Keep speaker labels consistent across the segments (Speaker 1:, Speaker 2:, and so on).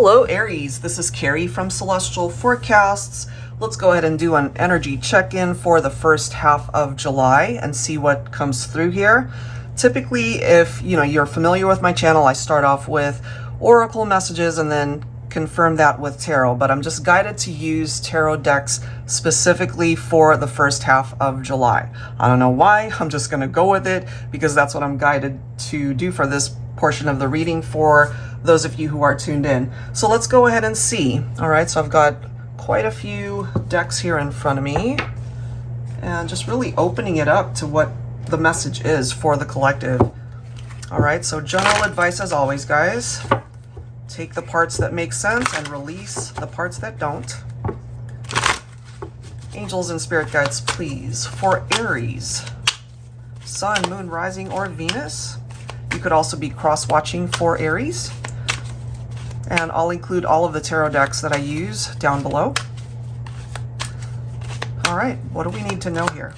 Speaker 1: Hello Aries, this is Carrie from Celestial Forecasts. Let's go ahead and do an energy check-in for the first half of July and see what comes through here. Typically, if you're familiar with my channel, I start off with oracle messages and then confirm that with tarot, but I'm just guided to use tarot decks specifically for the first half of July. I don't know why, I'm just going to go with it because that's what I'm guided to do for this portion of the reading for those of you who are tuned in. So let's go ahead and see. All right, so I've got quite a few decks here in front of me and just really opening it up to what the message is for the collective. All right, so general advice as always, guys. Take the parts that make sense and release the parts that don't. Angels and spirit guides, please, for Aries, Sun, Moon, Rising, or Venus. You could also be cross-watching for Aries. And I'll include all of the tarot decks that I use down below. All right, what do we need to know here?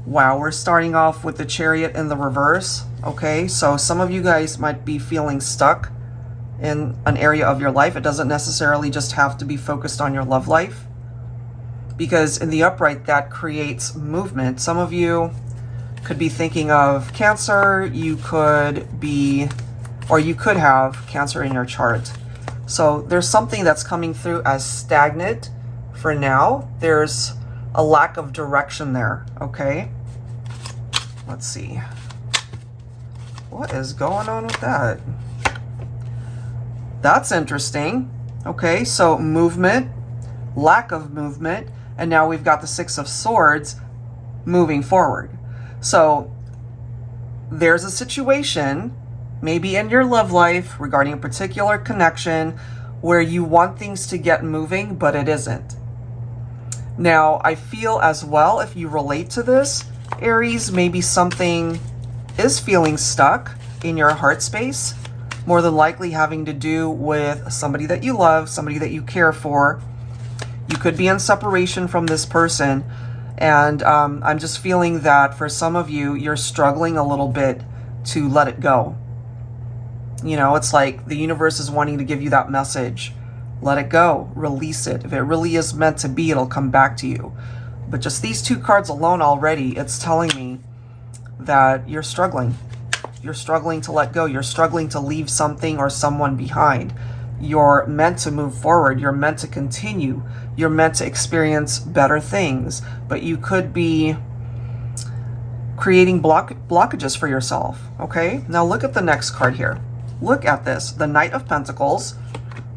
Speaker 1: Wow, we're starting off with the Chariot in the reverse. Okay, so some of you guys might be feeling stuck in an area of your life. It doesn't necessarily just have to be focused on your love life, because in the upright that creates movement. Some of you could be thinking of Cancer. You could be, or you could have Cancer in your chart. So there's something that's coming through as stagnant for now. There's a lack of direction there, okay? Let's see. What is going on with that? That's interesting. Okay, so movement, lack of movement, and now we've got the Six of Swords moving forward. So there's a situation, maybe in your love life, regarding a particular connection where you want things to get moving, but it isn't. Now, I feel as well, if you relate to this, Aries, maybe something is feeling stuck in your heart space, more than likely having to do with somebody that you love, somebody that you care for. You could be in separation from this person, and I'm just feeling that for some of you, you're struggling a little bit to let it go. You know, it's like the universe is wanting to give you that message. Let it go, release it. If it really is meant to be, it'll come back to you. But just these two cards alone already, it's telling me that you're struggling. You're struggling to let go. You're struggling to leave something or someone behind. You're meant to move forward. You're meant to continue. You're meant to experience better things. But you could be creating blockages for yourself, okay? Now look at the next card here. Look at this. The Knight of Pentacles,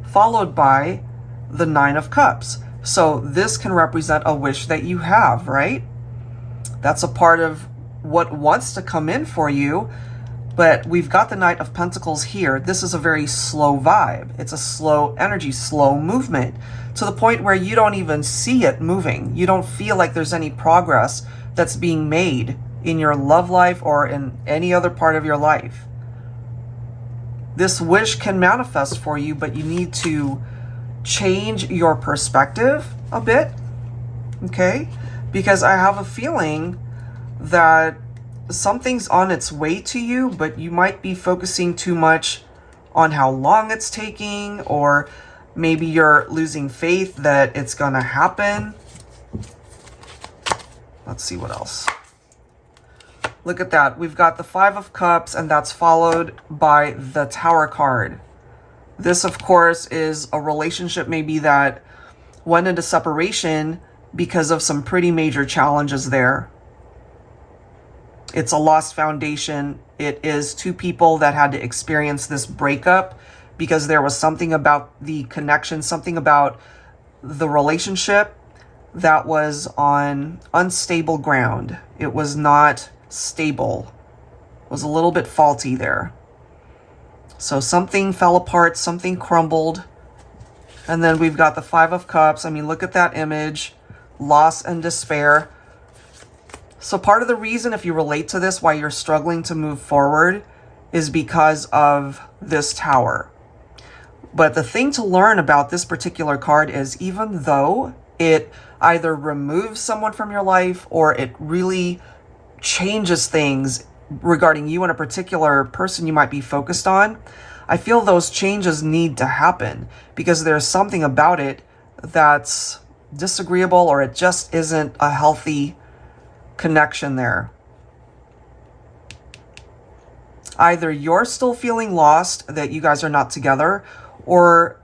Speaker 1: followed by the Nine of Cups. So this can represent a wish that you have, right? That's a part of what wants to come in for you. But we've got the Knight of Pentacles here. This is a very slow vibe. It's a slow energy, slow movement, to the point where you don't even see it moving. You don't feel like there's any progress that's being made in your love life or in any other part of your life. This wish can manifest for you, but you need to change your perspective a bit, okay? Because I have a feeling that something's on its way to you, but you might be focusing too much on how long it's taking, or maybe you're losing faith that it's gonna happen. Let's see what else. Look at that. We've got the Five of Cups, and that's followed by the Tower card. This, of course, is a relationship maybe that went into separation because of some pretty major challenges there. It's a lost foundation. It is two people that had to experience this breakup because there was something about the connection, something about the relationship that was on unstable ground. It was not stable. It was a little bit faulty there. So something fell apart, something crumbled. And then we've got the Five of Cups. I mean, look at that image. Loss and despair. So part of the reason, if you relate to this, why you're struggling to move forward is because of this Tower. But the thing to learn about this particular card is, even though it either removes someone from your life or it really changes things regarding you and a particular person you might be focused on, I feel those changes need to happen because there's something about it that's disagreeable, or it just isn't a healthy connection there. Either you're still feeling lost, that you guys are not together, or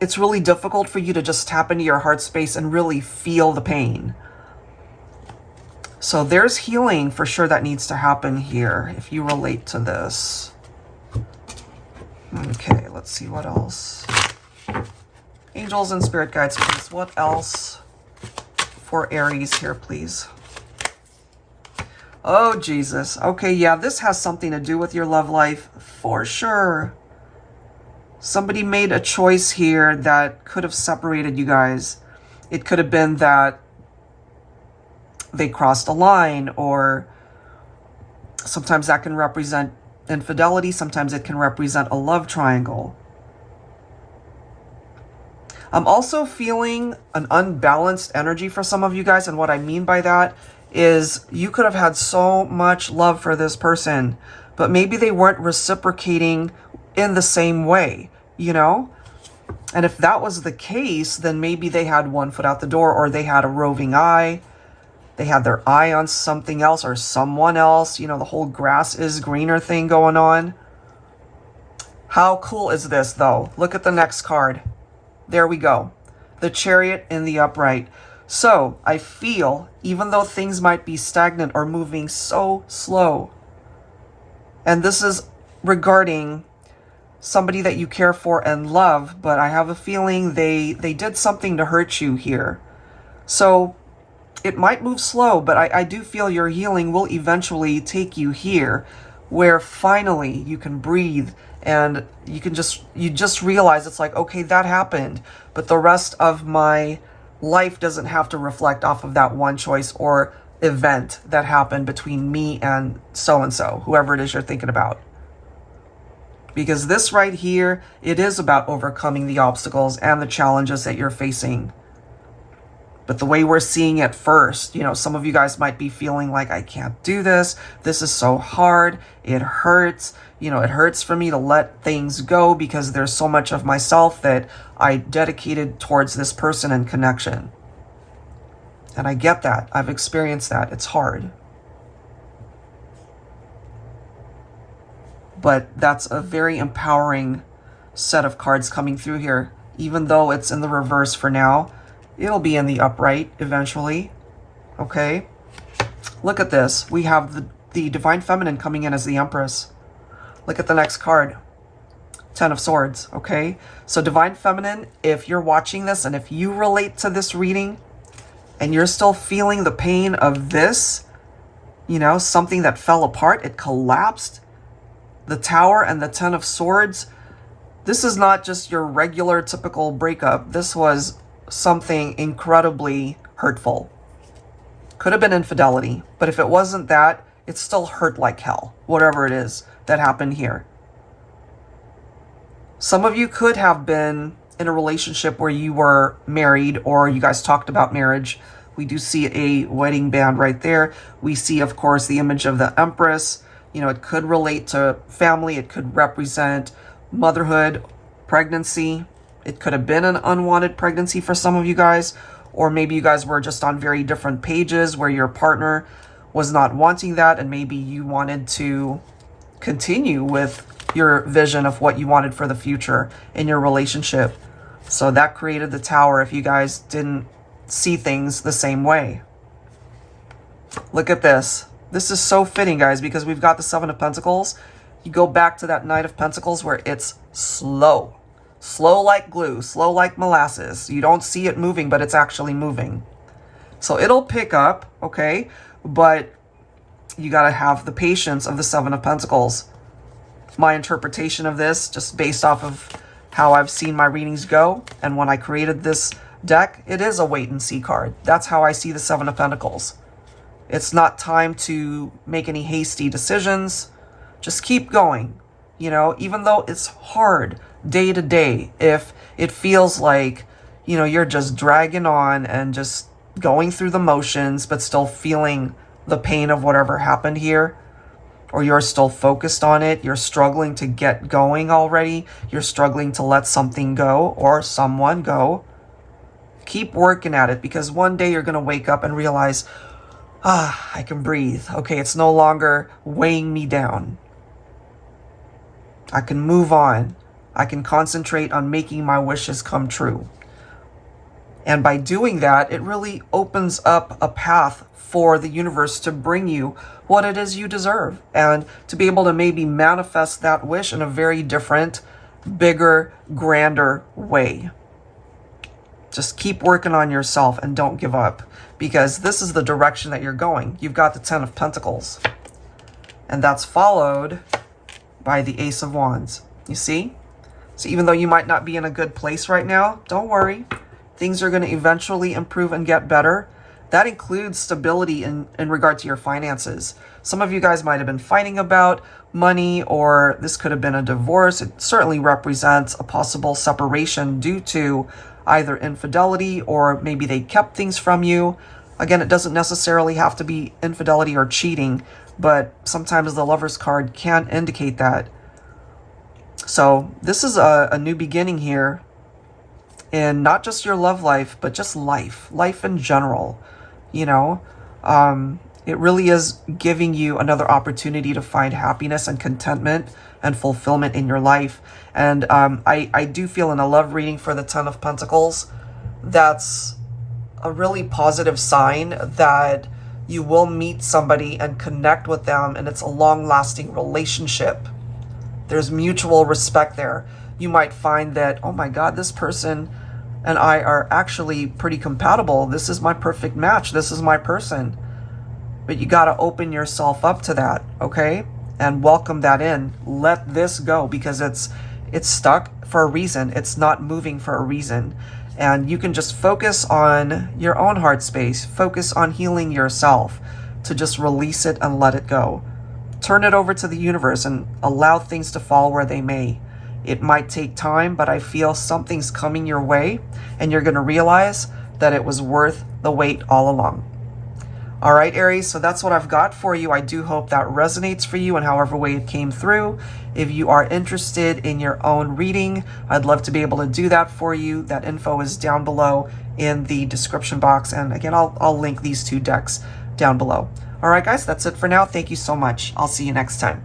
Speaker 1: it's really difficult for you to just tap into your heart space and really feel the pain. So there's healing for sure that needs to happen here if you relate to this. Okay, let's see what else. Angels and spirit guides, please. What else for Aries here, please? Oh, Jesus. Okay, yeah, this has something to do with your love life for sure. Somebody made a choice here that could have separated you guys. It could have been that they crossed a line, or sometimes that can represent infidelity. Sometimes it can represent a love triangle. I'm also feeling an unbalanced energy for some of you guys. And what I mean by that is you could have had so much love for this person, but maybe they weren't reciprocating in the same way, you know? And if that was the case, then maybe they had one foot out the door, or they had a roving eye. They had their eye on something else or someone else. You know, the whole grass is greener thing going on. How cool is this, though? Look at the next card. There we go. The Chariot in the upright. So I feel, even though things might be stagnant or moving so slow, and this is regarding somebody that you care for and love, but I have a feeling they did something to hurt you here. So it might move slow, but I do feel your healing will eventually take you here, where finally you can breathe and you just realize it's like, okay, that happened, but the rest of my life doesn't have to reflect off of that one choice or event that happened between me and so-and-so, whoever it is you're thinking about. Because this right here, it is about overcoming the obstacles and the challenges that you're facing. But the way we're seeing it first, you know, some of you guys might be feeling like, I can't do this. This is so hard. It hurts. You know, it hurts for me to let things go because there's so much of myself that I dedicated towards this person and connection. And I get that. I've experienced that. It's hard. But that's a very empowering set of cards coming through here. Even though it's in the reverse for now, it'll be in the upright eventually. Okay? Look at this. We have the Divine Feminine coming in as the Empress. Look at the next card. Ten of Swords. Okay? So Divine Feminine, if you're watching this and if you relate to this reading and you're still feeling the pain of this, you know, something that fell apart, it collapsed, the Tower and the Ten of Swords, this is not just your regular typical breakup. This was something incredibly hurtful. Could have been infidelity, but if it wasn't that, it still hurt like hell, whatever it is that happened here. Some of you could have been in a relationship where you were married or you guys talked about marriage. We do see a wedding band right there. We see, of course, the image of the Empress. You know, it could relate to family. It could represent motherhood, pregnancy. It could have been an unwanted pregnancy for some of you guys, or maybe you guys were just on very different pages where your partner was not wanting that, and maybe you wanted to continue with your vision of what you wanted for the future in your relationship. So that created the Tower if you guys didn't see things the same way. Look at this. This is so fitting, guys, because we've got the Seven of Pentacles. You go back to that Knight of Pentacles where it's slow. Slow like glue, slow like molasses. You don't see it moving, but it's actually moving. So it'll pick up, okay? But you got to have the patience of the Seven of Pentacles. My interpretation of this, just based off of how I've seen my readings go, and when I created this deck, it is a wait and see card. That's how I see the Seven of Pentacles. It's not time to make any hasty decisions. Just keep going. You know, even though it's hard day to day, if it feels like, you know, you're just dragging on and just going through the motions, but still feeling the pain of whatever happened here, or you're still focused on it, you're struggling to get going already, you're struggling to let something go or someone go, keep working at it, because one day you're going to wake up and realize, I can breathe. Okay, it's no longer weighing me down. I can move on. I can concentrate on making my wishes come true. And by doing that, it really opens up a path for the universe to bring you what it is you deserve, and to be able to maybe manifest that wish in a very different, bigger, grander way. Just keep working on yourself and don't give up, because this is the direction that you're going. You've got the 10 of Pentacles, and that's followed by the Ace of Wands. You see? So even though you might not be in a good place right now, don't worry. Things are going to eventually improve and get better. That includes stability in regard to your finances. Some of you guys might have been fighting about money, or this could have been a divorce. It certainly represents a possible separation due to either infidelity, or maybe they kept things from you. Again, it doesn't necessarily have to be infidelity or cheating, but sometimes the Lover's card can indicate that. So this is a new beginning here in not just your love life, but just life in general. You know, it really is giving you another opportunity to find happiness and contentment and fulfillment in your life. And I do feel in a love reading for the 10 of Pentacles, that's a really positive sign that you will meet somebody and connect with them, and it's a long-lasting relationship. There's mutual respect there. You might find that, oh my God, this person and I are actually pretty compatible. This is my perfect match. This is my person. But you got to open yourself up to that, okay? And welcome that in. Let this go, because it's stuck for a reason. It's not moving for a reason. And you can just focus on your own heart space. Focus on healing yourself to just release it and let it go. Turn it over to the universe and allow things to fall where they may. It might take time, but I feel something's coming your way, and you're going to realize that it was worth the wait all along. All right, Aries, so that's what I've got for you. I do hope that resonates for you in however way it came through. If you are interested in your own reading, I'd love to be able to do that for you. That info is down below in the description box. And again, I'll link these two decks down below. All right, guys, that's it for now. Thank you so much. I'll see you next time.